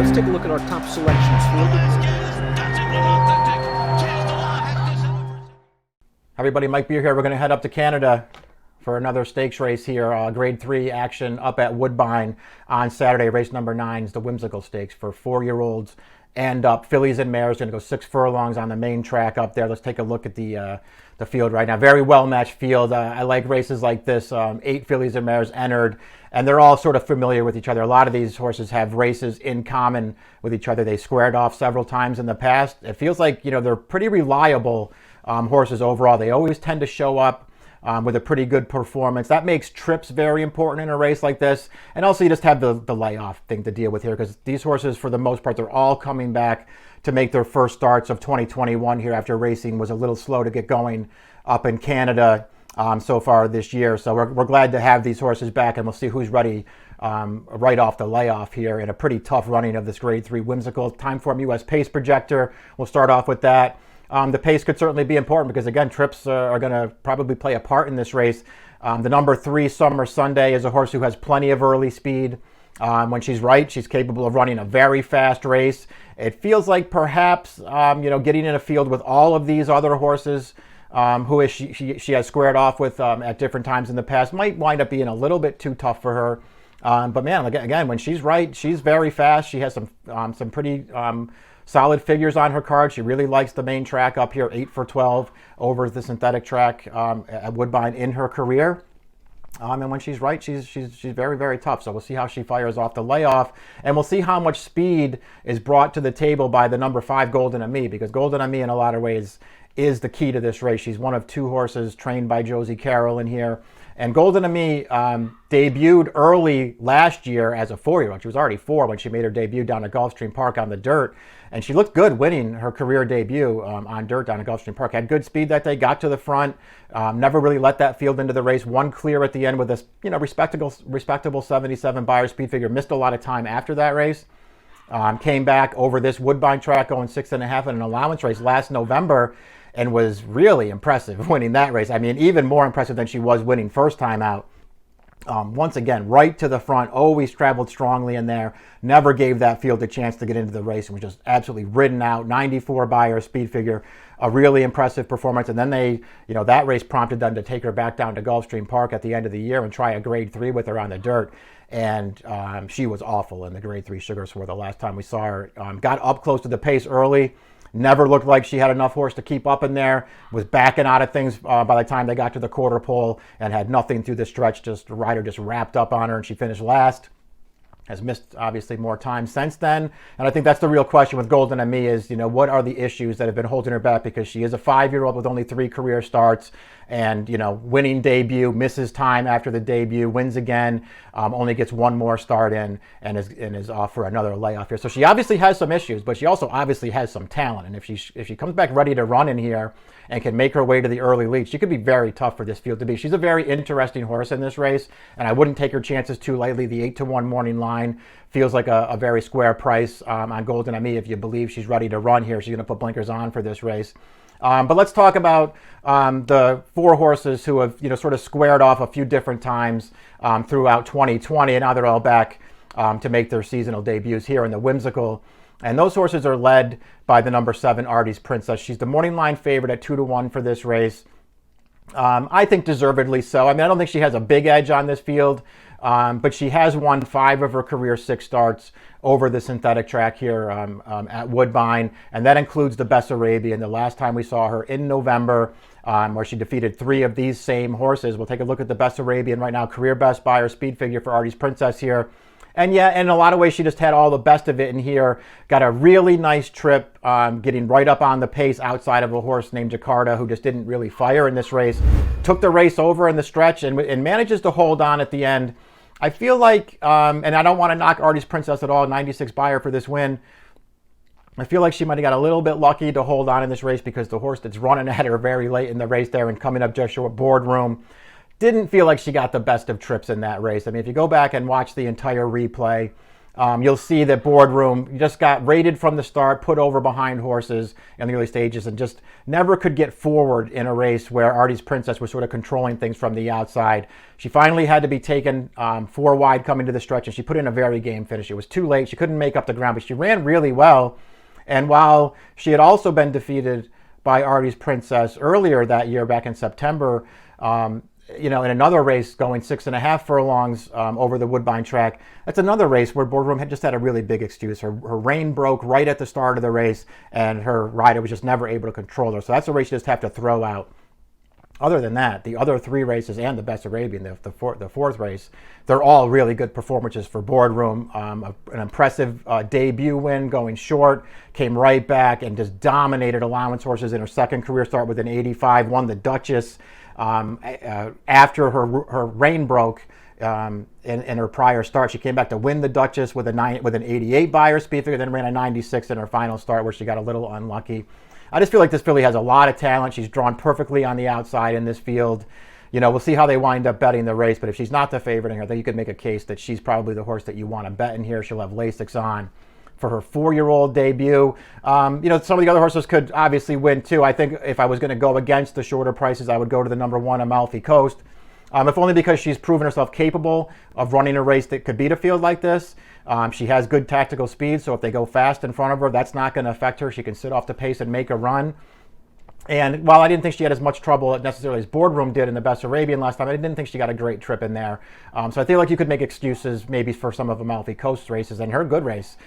let's take a look at our top selections. Everybody, Mike Beer here. We're going to head up to Canada for another stakes race here. Grade 3 action up at Woodbine on Saturday. Race number 9 is the Whimsical Stakes for 4-year-olds and up. Fillies and mares going to go 6 furlongs on the main track up there. Let's take a look at the field right now. Very well-matched field. I like races like this. 8 fillies and mares entered, and they're all sort of familiar with each other. A lot of these horses have races in common with each other. They squared off several times in the past. It feels like, they're pretty reliable horses overall. They always tend to show up with a pretty good performance. That makes trips very important in a race like this. And also you just have the layoff thing to deal with here, because these horses, for the most part, they're all coming back to make their first starts of 2021 here after racing was a little slow to get going up in Canada so far this year. So we're glad to have these horses back, and we'll see who's ready right off the layoff here in a pretty tough running of this Grade 3 Whimsical. Timeform US Pace Projector. We'll start off with that. The pace could certainly be important because, again, trips are going to probably play a part in this race. The number 3, Summer Sunday, is a horse who has plenty of early speed. When she's right, she's capable of running a very fast race. It feels like perhaps, getting in a field with all of these other horses who she has squared off with at different times in the past might wind up being a little bit too tough for her. But man, again, when she's right, she's very fast. She has some pretty solid figures on her card. She really likes the main track up here, 8 for 12 over the synthetic track at Woodbine in her career. And when she's right, she's very, very tough. So we'll see how she fires off the layoff, and we'll see how much speed is brought to the table by the number 5, Golden and Me, because Golden and Me, in a lot of ways, is the key to this race. She's one of 2 horses trained by Josie Carroll in here. And Golden and Me debuted early last year as a 4-year-old. She was already 4 when she made her debut down at Gulfstream Park on the dirt. And she looked good winning her career debut on dirt down at Gulfstream Park. Had good speed that day, got to the front, never really let that field into the race. Won clear at the end with this respectable 77 Beyer speed figure. Missed a lot of time after that race. Came back over this Woodbine track going 6.5 in an allowance race last November, and was really impressive winning that race. I mean, even more impressive than she was winning first time out. Once again, right to the front, always traveled strongly in there, never gave that field a chance to get into the race, and was just absolutely ridden out. 94 Beyer speed figure, a really impressive performance. And then that race prompted them to take her back down to Gulfstream Park at the end of the year and try a Grade 3 with her on the dirt. And she was awful in the Grade 3 Sugar Swore the last time we saw her. Got up close to the pace early. Never looked like she had enough horse to keep up in there. Was backing out of things by the time they got to the quarter pole, and had nothing through the stretch. The rider just wrapped up on her, and she finished last. Has missed, obviously, more time since then. And I think that's the real question with Golden and Me is, what are the issues that have been holding her back? Because she is a 5-year-old with only 3 career starts, and, winning debut, misses time after the debut, wins again, only gets 1 more start in, and is off for another layoff here. So she obviously has some issues, but she also obviously has some talent. And if she comes back ready to run in here and can make her way to the early lead, she could be very tough for this field to beat. She's a very interesting horse in this race, and I wouldn't take her chances too lightly. The 8-1 morning line feels like a very square price on Golden and Me. If you believe she's ready to run here, she's going to put blinkers on for this race. But let's talk about the 4 horses who have sort of squared off a few different times throughout 2020, and now they're all back to make their seasonal debuts here in the Whimsical. And those horses are led by the number 7, Artie's Princess. She's the morning line favorite at 2-1 for this race. I think deservedly so. I mean, I don't think she has a big edge on this field, but she has won 5 of her career 6 starts over the synthetic track here at Woodbine, and that includes the Bessarabian. The last time we saw her in November, where she defeated 3 of these same horses. We'll take a look at the Bessarabian right now. Career best Beyer speed figure for Artie's Princess here. And yeah, in a lot of ways, she just had all the best of it in here. Got a really nice trip, getting right up on the pace outside of a horse named Jakarta, who just didn't really fire in this race. Took the race over in the stretch and manages to hold on at the end. I feel like, and I don't want to knock Artie's Princess at all, 96 Beyer for this win. I feel like she might have got a little bit lucky to hold on in this race, because the horse that's running at her very late in the race there and coming up just short Boardroom didn't feel like she got the best of trips in that race. I mean, if you go back and watch the entire replay, you'll see that Boardroom just got rated from the start, put over behind horses in the early stages, and just never could get forward in a race where Artie's Princess was sort of controlling things from the outside. She finally had to be taken 4 wide coming to the stretch, and she put in a very game finish. It was too late. She couldn't make up the ground, but she ran really well. And while she had also been defeated by Artie's Princess earlier that year, back in September, in another race going 6.5 furlongs over the Woodbine track, that's another race where Boardroom had just had a really big excuse. Her rein broke right at the start of the race, and her rider was just never able to control her. So that's a race you just have to throw out. Other than that, the other 3 races and the Best Arabian, the fourth race, they're all really good performances for Boardroom. An impressive debut win going short, came right back and just dominated allowance horses in her second career start with an 85, won the Duchess after her rein broke in her prior start. She came back to win the Duchess with an 88 Beyer speed figure, then ran a 96 in her final start where she got a little unlucky. I just feel like this filly has a lot of talent. She's drawn perfectly on the outside in this field. We'll see how they wind up betting the race, but if she's not the favorite in here, then you could make a case that she's probably the horse that you want to bet in here. She'll have Lasix on for her 4-year-old debut. Some of the other horses could obviously win too. I think if I was going to go against the shorter prices, I would go to the number 1 Amalfi Coast. If only because she's proven herself capable of running a race that could beat a field like this. She has good tactical speed, so if they go fast in front of her, that's not going to affect her. She can sit off the pace and make a run. And while I didn't think she had as much trouble necessarily as Boardroom did in the Best Arabian last time, I didn't think she got a great trip in there. So I feel like you could make excuses maybe for some of Amalfi Coast races, and her good race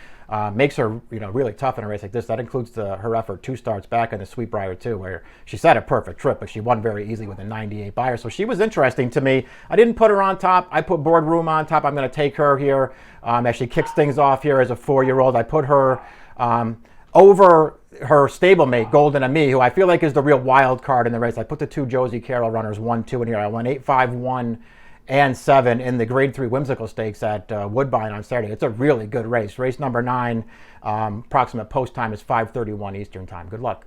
makes her really tough in a race like this. That includes her effort 2 starts back in the Sweetbriar too, where she set a perfect trip, but she won very easily with a 98 Beyer. So she was interesting to me. I didn't put her on top. I put Boardroom on top. I'm going to take her here as she kicks things off here as a 4-year-old. I put her over her stablemate, Golden Ami, who I feel like is the real wild card in the race. I put the 2 Josie Carroll runners 1, 2 in here. I won 8, 5, 1, and 7 in the Grade 3 Whimsical Stakes at Woodbine on Saturday. It's a really good race. Race number 9, approximate post time is 5:31 Eastern time. Good luck.